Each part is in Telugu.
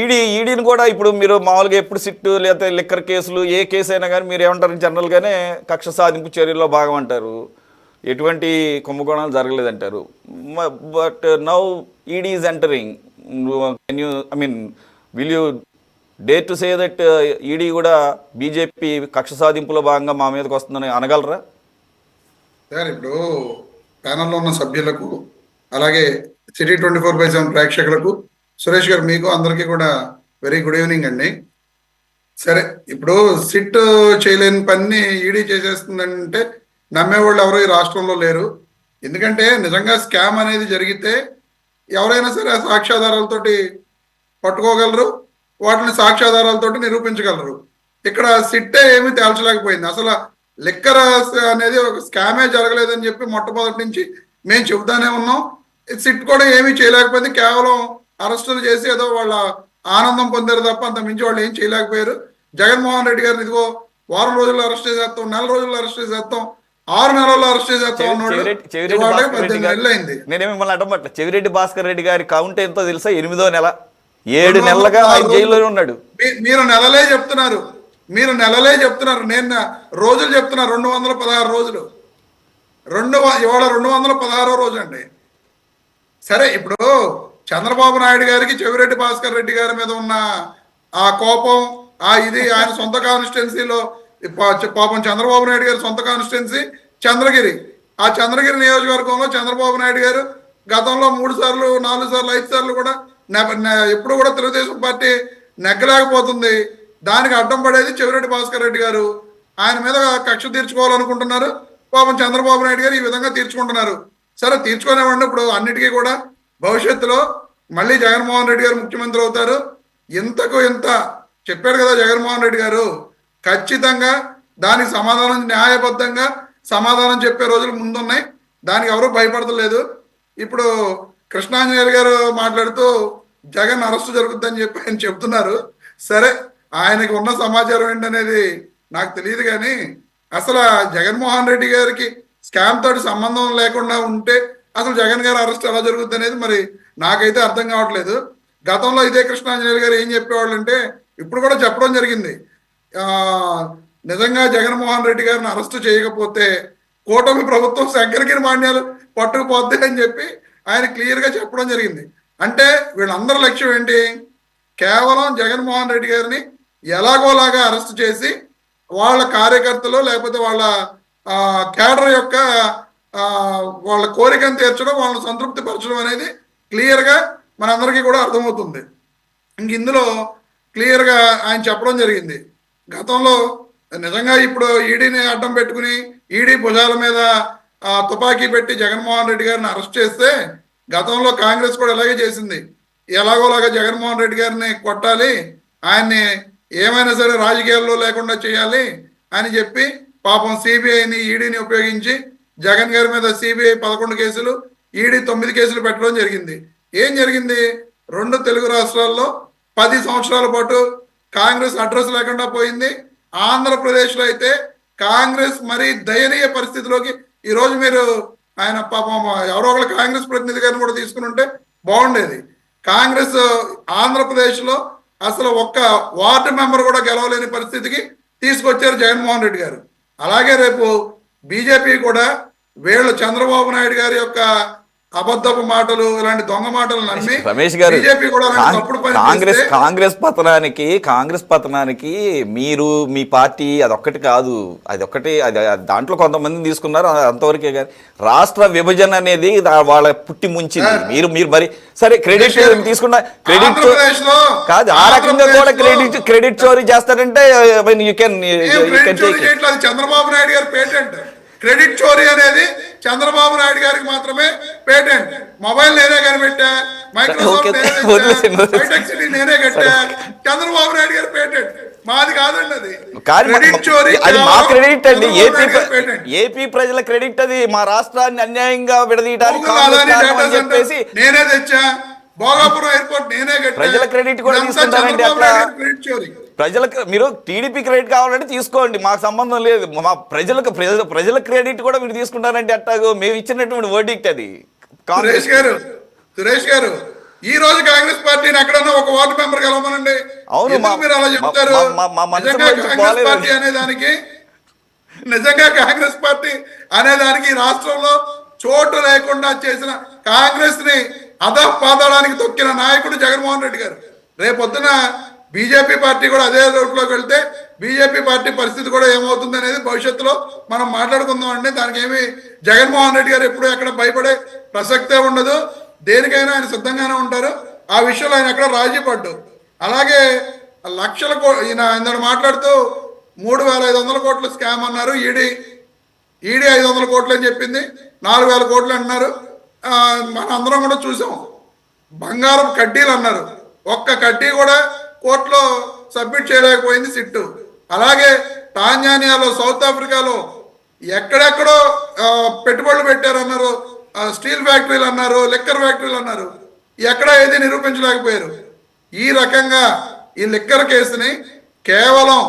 ఈడీని కూడా ఇప్పుడు మీరు మామూలుగా ఎప్పుడు సిట్టు లేకపోతే లిక్కర్ కేసులు ఏ కేసు అయినా కానీ మీరు ఏమంటారు, జనరల్గానే కక్ష సాధింపు చర్యల్లో భాగం అంటారు, ఎటువంటి కుంభకోణాలు జరగలేదంటారు. But now ED is entering. Can you, I mean, will you dare to say that ED కూడా బీజేపీ కక్ష సాధింపులో భాగంగా మా మీదకి వస్తుందని అనగలరా? సార్ ఇప్పుడు ప్యానల్లో ఉన్న సభ్యులకు, అలాగే సిటీ 24/7 ప్రేక్షకులకు, సురేష్ గారు మీకు అందరికీ కూడా వెరీ గుడ్ ఈవినింగ్ అండి. సరే, ఇప్పుడు సిట్ చేయలేని పని ఈడీ చేసేస్తుందంటే నమ్మేవాళ్ళు ఎవరు ఈ రాష్ట్రంలో లేరు. ఎందుకంటే నిజంగా స్కామ్ అనేది జరిగితే ఎవరైనా సరే ఆ సాక్ష్యాధారాలతోటి పట్టుకోగలరు, వాటిని సాక్ష్యాధారాలతోటి నిరూపించగలరు. ఇక్కడ సిట్టే ఏమీ తేల్చలేకపోయింది. అసలు లిక్కర్ అనేది ఒక స్కామే జరగలేదని చెప్పి మొట్టమొదటి నుంచి మేము చెబుతానే ఉన్నాం. సిట్ కూడా ఏమీ చేయలేకపోయింది. కేవలం అరెస్టులు చేసి ఏదో వాళ్ళ ఆనందం పొందారు తప్ప అంత మించి వాళ్ళు ఏం చేయలేకపోయారు. జగన్మోహన్ రెడ్డి గారిని ఇదిగో వారం రోజుల్లో అరెస్ట్ చేసేస్తాం, నెల రోజుల్లో అరెస్ట్ చేసేస్తాం, 6 నెలల్లో అరెస్ట్ చేసేస్తాం అన్నాడు. 18 నెలలు అయింది. నేనే మిమ్మల్ని అడ్డమట్ల. చెవిరెడ్డి భాస్కర్ రెడ్డి గారి కౌంట్ ఎంతో తెలుసా? 8వ నెల. 7 నెలలుగా ఆయన జైల్లోనే ఉన్నాడు. మీరు నెలలే చెప్తున్నారు. నేను రోజులు చెప్తున్నా. 216 రోజులు. ఇవాళ 216వ రోజు అండి. సరే, ఇప్పుడు చంద్రబాబు నాయుడు గారికి చెవిరెడ్డి భాస్కర్ రెడ్డి గారి మీద ఉన్న ఆ కోపం, ఇది ఆయన సొంత కాన్స్టిట్యున్సీలో పాపం చంద్రబాబు నాయుడు గారి సొంత కాన్స్టిట్యున్సీ చంద్రగిరి. ఆ చంద్రగిరి నియోజకవర్గంలో చంద్రబాబు నాయుడు గారు గతంలో 3 సార్లు 4 సార్లు 5 సార్లు కూడా ఎప్పుడు కూడా తెలుగుదేశం పార్టీ నెగ్గలేకపోతుంది. దానికి అడ్డం పడేది చెవిరెడ్డి భాస్కర్ రెడ్డి గారు. ఆయన మీద కక్ష తీర్చుకోవాలనుకుంటున్నారు. పాపం చంద్రబాబు నాయుడు గారు ఈ విధంగా తీర్చుకుంటున్నారు. సరే, తీర్చుకునేవాడిని. ఇప్పుడు అన్నిటికీ కూడా భవిష్యత్తులో మళ్ళీ జగన్మోహన్ రెడ్డి గారు ముఖ్యమంత్రి అవుతారు. ఇంతకు ఇంత చెప్పాడు కదా జగన్మోహన్ రెడ్డి గారు. ఖచ్చితంగా దానికి సమాధానం, న్యాయబద్ధంగా సమాధానం చెప్పే రోజులు ముందున్నాయి. దానికి ఎవరూ భయపడతలేదు. ఇప్పుడు కృష్ణాంజనేయులు గారు మాట్లాడుతూ జగన్ అరెస్టు జరుగుతుందని చెప్పి ఆయన చెప్తున్నారు. సరే, ఆయనకు ఉన్న సమాచారం ఏంటనేది నాకు తెలియదు. కానీ అసలు జగన్మోహన్ రెడ్డి గారికి స్కామ్ తోటి సంబంధం లేకుండా ఉంటే అసలు జగన్ గారు అరెస్ట్ ఎలా జరుగుతుంది అనేది మరి నాకైతే అర్థం కావట్లేదు. గతంలో ఇదే కృష్ణాంజనేయులు గారు ఏం చెప్పేవాళ్ళు అంటే, ఇప్పుడు కూడా చెప్పడం జరిగింది, నిజంగా జగన్మోహన్ రెడ్డి గారిని అరెస్టు చేయకపోతే కూటమి ప్రభుత్వం శంకరగిరి మాన్యాలు పట్టుకుపోద్ది అని చెప్పి ఆయన క్లియర్గా చెప్పడం జరిగింది. అంటే వీళ్ళందరి లక్ష్యం ఏంటి? కేవలం జగన్మోహన్ రెడ్డి గారిని ఎలాగోలాగా అరెస్ట్ చేసి వాళ్ళ కార్యకర్తలు లేకపోతే వాళ్ళ కేడర్ యొక్క వాళ్ళ కోరికను తీర్చడం, వాళ్ళని సంతృప్తి పరచడం అనేది క్లియర్గా మనందరికీ కూడా అర్థమవుతుంది. ఇందులో క్లియర్గా ఆయన చెప్పడం జరిగింది. గతంలో నిజంగా ఇప్పుడు ఈడీని అడ్డం పెట్టుకుని ఈడీ భుజాల మీద తుపాకీ పెట్టి జగన్మోహన్ రెడ్డి గారిని అరెస్ట్ చేస్తే గతంలో కాంగ్రెస్ కూడా ఇలాగే చేసింది. ఎలాగోలాగా జగన్మోహన్ రెడ్డి గారిని కొట్టాలి, ఆయన్ని ఏమైనా సరే రాజకీయాల్లో లేకుండా చేయాలి అని చెప్పి పాపం సిబిఐని ఈడీని ఉపయోగించి జగన్ గారి మీద సిబిఐ 11 కేసులు, ఈడీ 9 కేసులు పెట్టడం జరిగింది. ఏం జరిగింది? 2 తెలుగు రాష్ట్రాల్లో 10 సంవత్సరాల పాటు కాంగ్రెస్ అడ్రస్ లేకుండా పోయింది. ఆంధ్రప్రదేశ్లో అయితే కాంగ్రెస్ మరీ దయనీయ పరిస్థితిలోకి ఈరోజు మీరు ఆయన పాపం ఎవరో ఒకరు కాంగ్రెస్ ప్రతినిధి గారిని కూడా తీసుకుని ఉంటే బాగుండేది. కాంగ్రెస్ ఆంధ్రప్రదేశ్లో అసలు ఒక్క వార్డు మెంబర్ కూడా గెలవలేని పరిస్థితికి తీసుకొచ్చారు జగన్మోహన్ రెడ్డి గారు. అలాగే రేపు బీజేపీ కూడా వీళ్ళు చంద్రబాబు నాయుడు గారి యొక్క అబద్ధపు మాటలు, ఇలాంటి దొంగ మాటలు నమ్మి రమేష్ గారు, బీజేపీ కూడా కాంగ్రెస్ పతనానికి మీరు మీ పార్టీ అదొక్కటి కాదు, అదొక్కటి దాంట్లో కొంతమంది తీసుకున్నారు అంతవరకే. కానీ రాష్ట్ర విభజన అనేది వాళ్ళ పుట్టి ముంచింది. మీరు మరి సరే క్రెడిట్ తీసుకున్న క్రెడిట్ కాదు, ఆ రకంగా కూడా క్రెడిట్ చోరీ చేస్తారంటే చంద్రబాబు నాయుడు గారు పేటెంట్. క్రెడిట్ చోరీ అనేది చంద్రబాబు నాయుడు గారికి మాత్రమే పేటెంట్. మొబైల్ నేనే కనిపెట్టా, మైక్రోసాఫ్ట్ నేనే కట్టా, చంద్రబాబు నాయుడు గారి పేటెంట్, మాది కాదండి అది. క్రెడిట్ చోరీ అది మా క్రెడిట్ అండి, ఏపీ ప్రజల క్రెడిట్. అది మా రాష్ట్రాన్ని అన్యాయంగా విడదీయడానికి చెప్పేసి నేనే తెచ్చా. భోగాపురం ఎయిర్పోర్ట్ నేనే కట్టా. ప్రజల క్రెడిట్ కూడా తీసుకుంటారండి. అట్లా ప్రజలకు మీరు టీడీపీ క్రెడిట్ కావాలంటే తీసుకోండి, మాకు సంబంధం లేదు. మా ప్రజల క్రెడిట్ కూడా మీరు తీసుకుంటారంటే అట్టాగో మేము ఇచ్చినటువంటి వర్డిక్ట్ అది. సురేష్ గారు ఈ రోజు కాంగ్రెస్ పార్టీని ఎక్కడన్నా ఒక వార్డు మెంబర్ కలవమనండి. అవును, ఎందుకు మీరు అలా చెప్తారు? నిజంగా కాంగ్రెస్ పార్టీ అనేదానికి నిజంగా కాంగ్రెస్ పార్టీ అనేదానికి ఈ రాష్ట్రంలో చోటు లేకుండా చేసిన కాంగ్రెస్ ని అధపాదడానికి తొక్కిన నాయకుడు జగన్మోహన్ రెడ్డి గారు. రేపొద్దున బీజేపీ పార్టీ కూడా అదే రోడ్లోకి వెళ్తే బీజేపీ పార్టీ పరిస్థితి కూడా ఏమవుతుంది అనేది భవిష్యత్తులో మనం మాట్లాడుకుందాం అండి. దానికి ఏమి జగన్మోహన్ రెడ్డి గారు ఎప్పుడు ఎక్కడ భయపడే ప్రసక్తే ఉండదు. దేనికైనా ఆయన సిద్ధంగానే ఉంటారు. ఆ విషయంలో ఆయన ఎక్కడ రాజీ పడ్డు. అలాగే లక్షల ఈయన ఇందాక మాట్లాడుతూ 3,500 కోట్ల స్కామ్ అన్నారు. ఈడీ 500 కోట్లు అని చెప్పింది, 4,000 కోట్లు అంటున్నారు. మన అందరం కూడా చూసాం. బంగారం కడ్డీలు అన్నారు, ఒక్క కడ్డీ కూడా కోర్టులో సబ్మిట్ చేయలేకపోయింది సిట్టు. అలాగే టాంజానియాలో, సౌత్ ఆఫ్రికాలో ఎక్కడెక్కడో పెట్టుబడులు పెట్టారన్నారు, స్టీల్ ఫ్యాక్టరీలు అన్నారు, లిక్కర్ ఫ్యాక్టరీలు అన్నారు, ఎక్కడ ఏది నిరూపించలేకపోయారు. ఈ రకంగా ఈ లిక్కర్ కేసుని కేవలం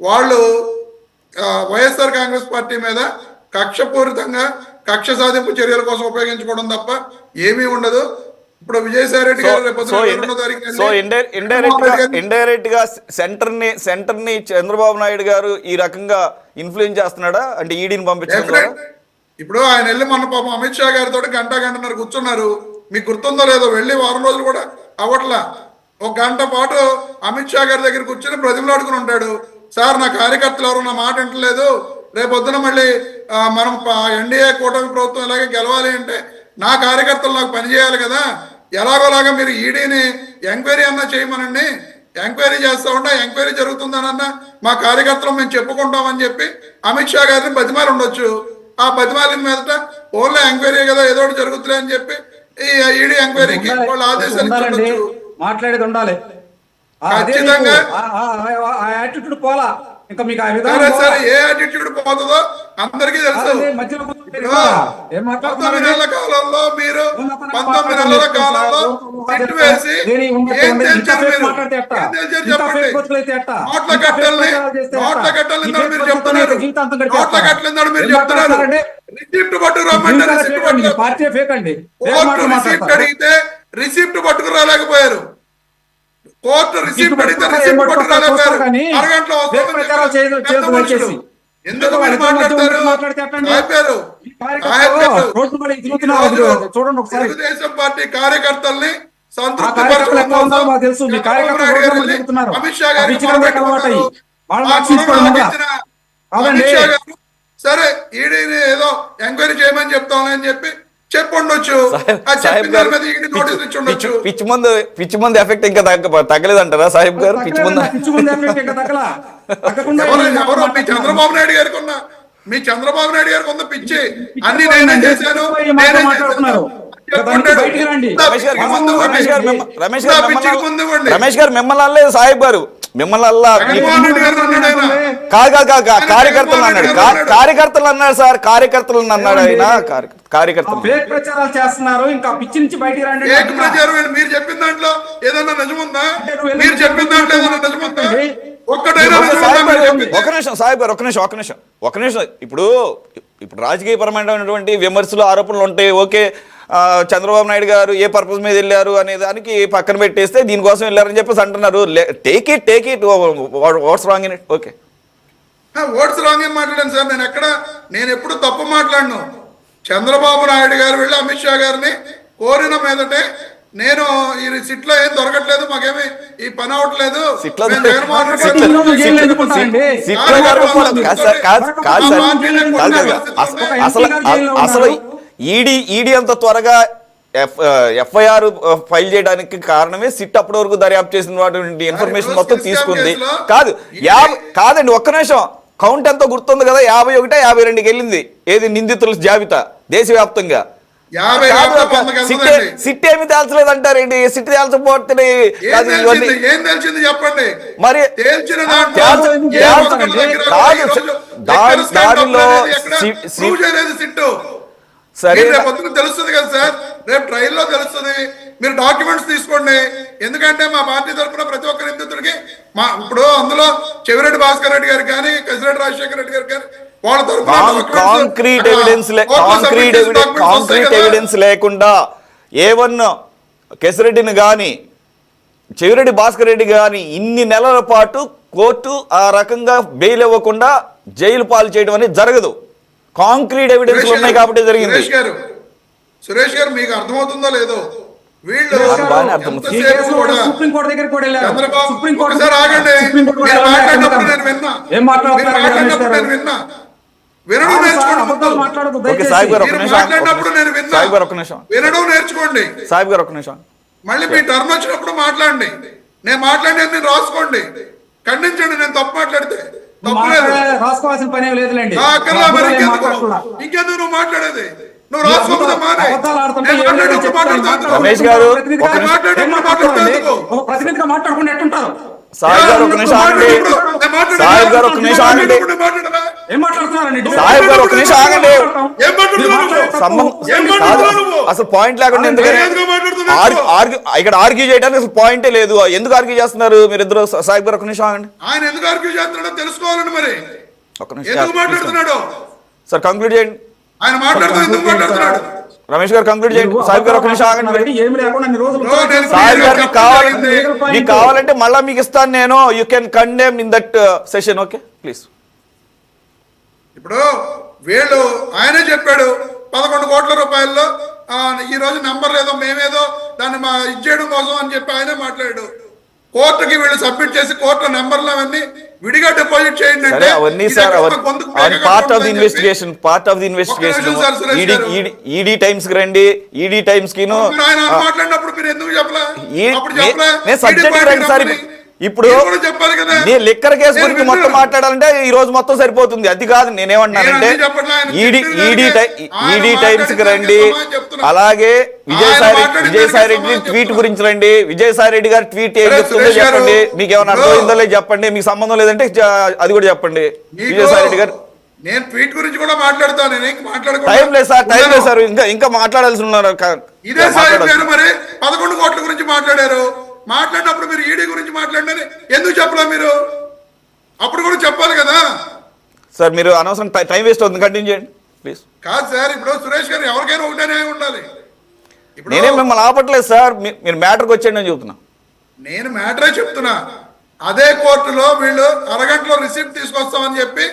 వాళ్ళు వైఎస్ఆర్ కాంగ్రెస్ పార్టీ మీద కక్షపూరితంగా కక్ష సాధింపు చర్యల కోసం ఉపయోగించుకోవడం తప్ప ఏమీ ఉండదు. ఇప్పుడు విజయసాయి రెడ్డి గారు ఇండైరెక్ట్ గా సెంటర్ ని చంద్రబాబు నాయుడు గారు ఈ రకంగా ఇన్ఫ్లుయెన్స్ చేస్తున్నాడా అంటే ఈడీని పంపించడం? ఇప్పుడు ఆయన వెళ్ళి మొన్న పాపం అమిత్ షా గారితో గంటన్నర కూర్చున్నారు. మీకు గుర్తుందో లేదో, వెళ్ళి వారం రోజులు కూడా అవట్లా. ఒక గంట పాటు అమిత్ షా గారి దగ్గర కూర్చొని బ్రతిమలాడుకుని ఉంటాడు. సార్, నా కార్యకర్తలు ఎవరు నా మాట వింటలేదు, రేపొద్దున మళ్ళీ మనం ఎన్డీఏ కూటమి ప్రభుత్వం ఇలాగే గెలవాలి అంటే నా కార్యకర్తలు నాకు పనిచేయాలి కదా, ఎలాగోలాగా మీరు ఈడీని ఎంక్వైరీ అన్నా చేయమనండి, ఎంక్వైరీ చేస్తా ఉంటే ఎంక్వైరీ జరుగుతుందనన్నా మా కార్యకర్తలు మేము చెప్పుకుంటామని చెప్పి అమిత్ షా గారిని బతిమాలి ఉండొచ్చు. ఆ బతిమాలిన మీదట ఓన్లీ ఎంక్వైరీ కదా, ఏదో ఒకటి జరుగుతుంది అని చెప్పి ఈ ఈడీ ఎంక్వైరీకి వాళ్ళు ఆదేశాలు ఇచ్చి మాట్లాడేది ఉండాలి. ఖచ్చితంగా పోలా ఇంకా మీకు సరే ఏ యాటిట్యూడ్ పోతుందో అందరికీ తెలుసు. 19 నెలల కాలంలో మీరు 19 నెలల కాలంలో సిట్ వేసి ఏం తెలిసారు మీరు? చెప్పండి. నోట్ల కట్టలు మీరు చెప్తున్నారు, నోట్ల కట్టలు మీరు చెప్తున్నారు. రిసిప్ట్ పట్టుకు రమ్మంటే రిసిప్ట్ అడిగితే రిసిప్ట్ పట్టుకు రాలేకపోయారు. కోర్టు రిసిప్ట్ అడిగితే రిసిప్ట్ పట్టుకు రాలేకపోయారు. అరగంటలో ఎందుకు మీరు మాట్లాడతారు? తెలుగుదేశం పార్టీ కార్యకర్తల్ని సంతృప్తి అమిత్ షా గారు సరే ఈడీని ఏదో ఎంక్వైరీ చేయమని చెప్తామని చెప్పి చెప్పుండొచ్చు. పిచ్చి మంది ఎఫెక్ట్ ఇంకా తగ్గలేదంటారా సాహిబ్ గారు? పిచ్చి మంది చంద్రబాబు నాయుడు గారికి ఉన్న మీ చంద్రబాబు నాయుడు గారికి ఉన్న పిచ్చి అన్ని నేనే చేశాను, రమేష్ గారు మిమ్మల్ని అనలేదు సాహిబ్ గారు, మిమ్మల్ని అల్లా కార్యకర్తలు అన్నాడు, కార్యకర్తలు అన్నాడు సార్, కార్యకర్తలు అన్నాడు ఆయన. కార్యకర్తలు ప్రచారాలు చేస్తున్నారు, ఇంకా పిచ్చి నుంచి బయటికి రండి. మీరు చెప్పిన దాంట్లో ఏదన్నా నిజముందా? మీరు చెప్పిన దాంట్లో ఏదన్నా నిజముందా? ఒక నిమిషం సాహిబ్ గారు, ఒక నిమిషం. ఇప్పుడు రాజకీయపరమైనటువంటి విమర్శలు, ఆరోపణలు ఉంటాయి. ఓకే, చంద్రబాబు నాయుడు గారు ఏ పర్పస్ మీద వెళ్ళారు అనే దానికి పక్కన పెట్టేస్తే దీనికోసం వెళ్ళారని చెప్పేసి అంటున్నారు. Take it what's wrong in it? Okay, what's wrong ఏం మాట్లాడాను సార్? నేను ఎప్పుడు తప్పు మాట్లాడను. చంద్రబాబు నాయుడు గారు వెళ్ళి అమిత్ షా గారిని కోరిన మీదటే నేను ఈ సిట్ లో ఏం దొరకట్లేదు, మాకేమి ఈ పని అవట్లేదు, అసలు ఈడీ అంత త్వరగా ఎఫ్ఐఆర్ ఫైల్ చేయడానికి కారణమే సిట్ అప్పటి వరకు దర్యాప్తు చేసినటువంటి ఇన్ఫర్మేషన్ మొత్తం తీసుకుంది. కాదండి, ఒక్క నిమిషం. కౌంట్ ఎంతో గుర్తుంది కదా, 51, 52కి వెళ్ళింది. ఏది నిందితుల జాబితా దేశవ్యాప్తంగా. సిట్ ఏమి తేల్చలేదంటారేంటి? సిట్ తేల్చకపోతే మరి దానిలో సరే తెలుస్తుంది కదా సార్, రేపు ట్రైల్ లో తెలుస్తుంది. మీరు డాక్యుమెంట్స్ తీసుకోండి. ఎందుకంటే మా పార్టీ తరఫున ప్రతి ఒక్క నిందితుడికి ఇప్పుడు అందులో చెవిరెడ్డి భాస్కర్ రెడ్డి గారు కానీ, కసిరెడ్డి రాజశేఖర రెడ్డి గారు కానీ వాళ్ళ తరఫున కాంక్రీట్ ఎవిడెన్స్ లేకుండా A1 కేశిరెడ్డిని కానీ చెవిరెడ్డి భాస్కర్ రెడ్డి కానీ ఇన్ని నెలల పాటు కోర్టు ఆ రకంగా బెయిల్ ఇవ్వకుండా జైలు పాలు చేయడం అనేది జరగదు. కాంక్రీట్ ఎవిడెన్స్ ఉన్నాయి కాబట్టి జరిగింది. సురేష్ గారు మీకు అర్థమవుతుందో లేదో, వీళ్ళు సుప్రీంకోర్టు దగ్గరికి కూడా వెళ్ళారు. ఒకసారి ఆగండి. మీరు మాట్లాడినప్పుడు నేను విన్నా, ఏం మాట్లాడినప్పుడు నేను విన్నా. వినడం నేర్చుకోండి. ఓకే సాహిబ్ గారు ఒక నిమిషం, మాట్లాడినప్పుడు నేను విన్నా. సాహిబ్ గారు ఒక నిమిషం, వినడం నేర్చుకోండి. సాహిబ్ గారు ఒక నిమిషం. మళ్ళీ మీ టర్న్ వచ్చినప్పుడు మాట్లాడండి. నేను మాట్లాడేది నేను రాసుకోండి, ఖండించండి. నేను తప్పు మాట్లాడితే తప్పులేదు, రాసుకోవాల్సిన పని లేదులేండి. ఇంకెందుకు నువ్వు మాట్లాడేది? నువ్వు రాసుకోకుండా మానే. రమేష్ గారు ప్రతినిధిగా మాట్లాడకుండా ఎట్టుంటారు? సాహిబ్ గారు ఒక నిమిషం ఆగండి. సాహిబ్ గారు ఒక నిమిషం ఆగండి. ఏం మాట్లాడుతున్నారండి? సాహిబ్ గారు ఒక నిమిషం ఆగండి. అసలు పాయింట్ లేకుండా ఎందుకని ఇక్కడ ఆర్గ్యూ చేయడానికి అసలు పాయింటే లేదు. ఎందుకు ఆర్గ్యూ చేస్తున్నారు మీరు ఇద్దరు? సాహిబ్ గారు ఒక నిమిషం ఆగండి. ఆయన ఎందుకు ఆర్గ్యూ చేస్తున్నాడో తెలుసుకోవాలండి. మరి ఒక నిమిషం సార్, కంక్లూడ్ చేయండి. ఆయన మాట్లాడుతున్నాడు. రమేష్ గారు కంక్లూడ్ చేయండి. సాహిబ్ గారు ఒక నిమిషం ఆగండి. సాహిబ్ గారు మీకు కావాలంటే మళ్ళీ మీకు ఇస్తాను నేను. You can condemn in that session. Okay please. ఇప్పుడు వీళ్ళు ఆయనే చెప్పాడు 11 కోట్ల రూపాయల్లో ఈ రోజు నెంబర్ లేదో మేమేదో దాన్ని ఇచ్చేయడం కోసం అని చెప్పి ఆయనే మాట్లాడాడు. కోర్టుకి వీళ్ళు సబ్మిట్ చేసి కోర్టు నెంబర్లు అవన్నీ విడిగా డిపాజిట్ చేయండి అంటే అవన్నీ sir part of the investigation. ED times కి రండి. ఈడీ టైమ్స్ కి మాట్లాడినప్పుడు మీరు ఎందుకు చెప్పలే? సబ్జెక్ట్ రండి సార్. ఇప్పుడు నేను లిక్కర్ కేసు గురించి మొత్తం మాట్లాడాలంటే ఈ రోజు మొత్తం సరిపోతుంది. అది కాదు నేనేమన్నానంటే ఈడీ టైమ్స్ కి రండి. అలాగే విజయసాయి రెడ్డి ట్వీట్ గురించి రండి. విజయసాయి రెడ్డి గారి ట్వీట్ ఏం చెప్తుందో చెప్పండి. మీకు ఏమైనా అర్థమైందో లేదు చెప్పండి. మీకు సంబంధం లేదంటే అది కూడా చెప్పండి. విజయసాయి రెడ్డి గారు నేను ట్వీట్ గురించి కూడా మాట్లాడతాను. టైం లేదు సార్, టైం లేదు సార్. ఇంకా మాట్లాడాల్సి ఉన్నారు. ఇదే సార్ మరి 11 కోట్ల గురించి మాట్లాడారు. మాట్లాడినప్పుడు మీరు ఈడీ గురించి మాట్లాడినని ఎందుకు చెప్పలే? మీరు అప్పుడు కూడా చెప్పాలి కదా సార్. మీరు అనవసరం టైం వేస్ట్ అవుతుంది. కంటిన్యూ చేయండి ప్లీజ్. కాదు సార్, ఇప్పుడు సురేష్ గారు ఎవరికైనా ఒకటే ఉండాలి. ఇప్పుడు నేనేం మిమ్మల్ని ఆపట్లేదు సార్. మీరు మ్యాటర్కి వచ్చేయండి అని చెప్తున్నా. నేను మ్యాటరే చెప్తున్నా. అదే కోర్టులో వీళ్ళు అరగంటలో రిసిప్ట్ తీసుకొస్తామని చెప్పి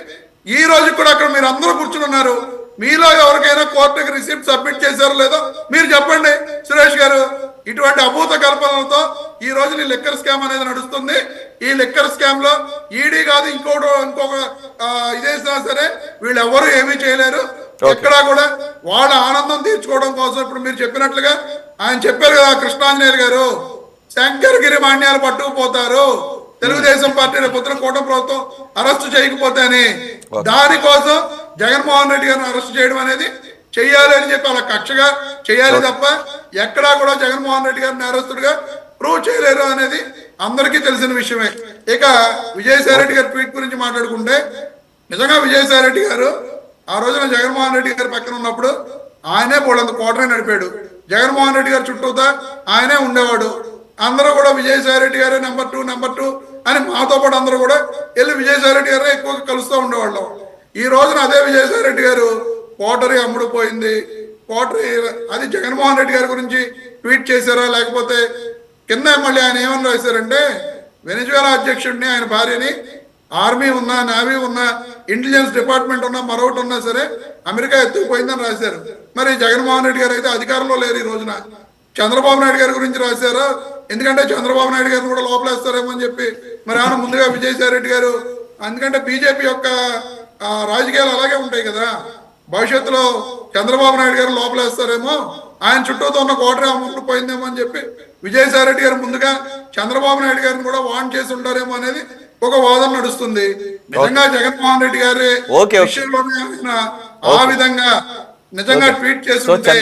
ఈ రోజు కూడా అక్కడ మీరు అందరూ కూర్చుని ఉన్నారు. మీలో ఎవరికైనా కోర్టుకి రిసిప్ట్ సబ్మిట్ చేశారో లేదో మీరు చెప్పండి సురేష్ గారు. ఇటువంటి అభూత కల్పనలతో ఈ రోజు ఈ లిక్కర్ స్కామ్ అనేది నడుస్తుంది. ఈ లిక్కర్ స్కామ్ లో ఈడీ కాదు ఇంకొక ఇదేసినా సరే వీళ్ళు ఎవరు ఏమీ చేయలేరు. ఎక్కడా కూడా వాళ్ళ ఆనందం తీర్చుకోవడం కోసం ఇప్పుడు మీరు చెప్పినట్లుగా ఆయన చెప్పారు కదా కృష్ణాంజనేయులు గారు, శంకరగిరి మాన్యాలు పట్టుకుపోతారు తెలుగుదేశం పార్టీ రేపొద్దున కూటమి ప్రభుత్వం అరెస్టు చేయకపోతే అని. దానికోసం జగన్మోహన్ రెడ్డి గారిని అరెస్ట్ చేయడం అనేది చెయ్యాలి అని చెప్పి అలా కక్షగా చేయాలి తప్ప ఎక్కడా కూడా జగన్మోహన్ రెడ్డి గారిని నేరస్తుడిగా ప్రూవ్ చేయలేరు అనేది అందరికీ తెలిసిన విషయమే. ఇక విజయసాయి రెడ్డి గారి ట్వీట్ గురించి మాట్లాడుకుంటే నిజంగా విజయసాయి రెడ్డి గారు ఆ రోజున జగన్మోహన్ రెడ్డి గారి పక్కన ఉన్నప్పుడు ఆయనే బోళ్ళంత కోటరే నడిపాడు. జగన్మోహన్ రెడ్డి గారి చుట్టూతా ఆయనే ఉండేవాడు. అందరూ కూడా విజయసాయి రెడ్డి గారే నెంబర్ టూ అని మాతో పాటు అందరూ కూడా వెళ్ళి విజయసాయి రెడ్డి గారే ఎక్కువగా కలుస్తూ ఉండేవాళ్ళం. ఈ రోజున అదే విజయసాయి రెడ్డి గారు కోటరీ అమ్ముడుపోయింది, కోటరీ అది జగన్మోహన్ రెడ్డి గారి గురించి ట్వీట్ చేశారా లేకపోతే కింద మళ్ళీ ఆయన ఏమని రాశారంటే వెనిజువేలా అధ్యక్షుడిని ఆయన భార్యని ఆర్మీ ఉన్నా నేవీ ఉన్నా ఇంటెలిజెన్స్ డిపార్ట్మెంట్ ఉన్నా మరొకటి ఉన్నా సరే అమెరికా ఎత్తుకుపోయిందని రాశారు. మరి జగన్మోహన్ రెడ్డి గారు అయితే అధికారంలో లేరు. ఈ రోజున చంద్రబాబు నాయుడు గారి గురించి రాశారు. ఎందుకంటే చంద్రబాబు నాయుడు గారిని కూడా లోపలేస్తారేమో అని చెప్పి మరి ఆయన ముందుగా విజయసాయి రెడ్డి గారు, ఎందుకంటే బీజేపీ యొక్క రాజకీయాలు అలాగే ఉంటాయి కదా, భవిష్యత్తులో చంద్రబాబు నాయుడు గారు లోపలేస్తారేమో, ఆయన చుట్టూతో ఉన్న కోటరీ అమ్ముడు పోయిందేమో అని చెప్పి విజయసాయి రెడ్డి గారు ముందుగా చంద్రబాబు నాయుడు గారిని కూడా వార్న్ చేసి ఉంటారేమో అనేది ఒక వాదన నడుస్తుంది. నిజంగా జగన్మోహన్ రెడ్డి గారి విషయంలోనే ఆ విధంగా నిజంగా ట్వీట్ చేస్తుంటే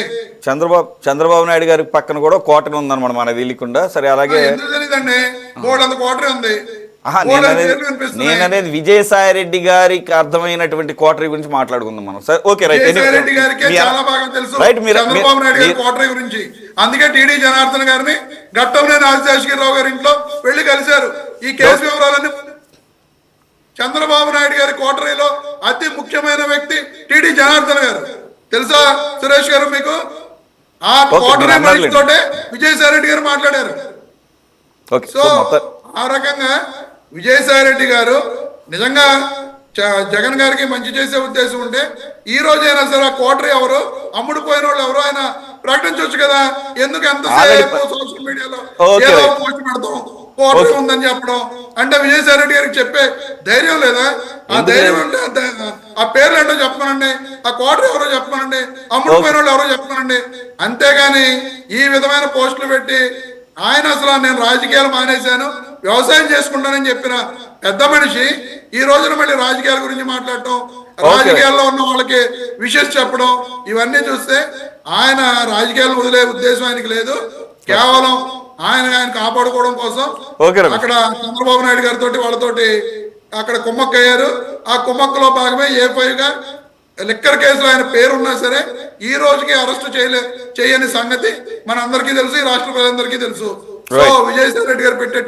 చంద్రబాబు నాయుడు గారి పక్కన కూడా కోటరీ ఉందన్నమాట మనకు తెలియకుండా. సరే అలాగే తెలియదండి, బోర్డు కోటరీ ఉంది. నేననేది విజయసాయి రెడ్డి గారికి అర్థమైనటువంటి కోటరీ గురించి మాట్లాడుకుందాం మనం. సరే ఓకే రైట్. రెడ్డి గారికి చాలా బాగా తెలుసు చంద్రబాబు నాయుడు గారి కోటరీ గురించి. అందుకే టీడీ జనార్దన్ గారిని గట్టంనేని ఆదిశేషగిరిరావు గారి ఇంట్లో వెళ్లి కలిశారు. ఈ కేసు వివరాలన్నీ చంద్రబాబు నాయుడు గారి కోటరీలో అతి ముఖ్యమైన వ్యక్తి టీడీ జనార్దన్ గారు. తెలుసా సురేష్ గారు మీకు? ఆ ఓకే, కోటరీ మీరు అన్నారులేండి. మనిషి తోటే విజయసాయి రెడ్డి గారు మాట్లాడారు. ఓకే, సో సో మొత్తం ఆ రకంగా విజయసాయి రెడ్డి గారు నిజంగా జగన్ గారికి మంచి చేసే ఉద్దేశం ఉంటే ఈ రోజైనా సరే ఆ కోటరీ ఎవరు, అమ్ముడు పోయిన వాళ్ళు ఎవరు ఆయన ప్రకటించవచ్చు కదా. ఎందుకు ఎంతసేపు సోషల్ మీడియాలో ఓకే, ఏదో రైట్. పోస్ట్ పెడతాం, కోటరీ ఉందని చెప్పడం అంటే విజయసాయి రెడ్డి గారికి చెప్పే ధైర్యం లేదా? ఆ ఎందుకు ధైర్యం లేదు? ఉంటే ఆ పేర్లు ఏంటో చెప్పమనండి, ఆ కోటరీ ఎవరో చెప్పమనండి, అమ్ముడు పోయిన వాళ్ళు ఎవరో చెప్పమనండి. అంతేగాని ఈ విధమైన పోస్టులు పెట్టి ఆయన అసలు నేను రాజకీయాలు మానేశాను వ్యవసాయం చేసుకుంటానని చెప్పిన పెద్ద మనిషి ఈ రోజున మళ్ళీ రాజకీయాల గురించి మాట్లాడటం, రాజకీయాల్లో ఉన్న వాళ్ళకి విషెస్ చెప్పడం, ఇవన్నీ చూస్తే ఆయన రాజకీయాలు వదిలే ఉద్దేశం ఆయనకి లేదు. కేవలం ఆయన కాపాడుకోవడం కోసం ఓకే రమేష్. అక్కడ చంద్రబాబు నాయుడు గారితో వాళ్ళతోటి అక్కడ కుమ్మక్కయ్యారు. ఆ కుమ్మక్కలో భాగమే A5 గా లిక్కర్ కేసులో ఆయన పేరున్నా సరే ఈ రోజుకి అరెస్ట్ చేయని సంగతి మన అందరికీ తెలుసు, ఈ రాష్ట్ర ప్రజలందరికీ తెలుసు. So Right. విజయసాయి రెడ్డి గారు పెట్టే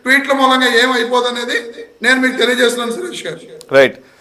ట్వీట్ల మూలంగా ఏమైపోదు అనేది నేను మీకు తెలియజేస్తున్నాను సురేష్ గారు. రైట్.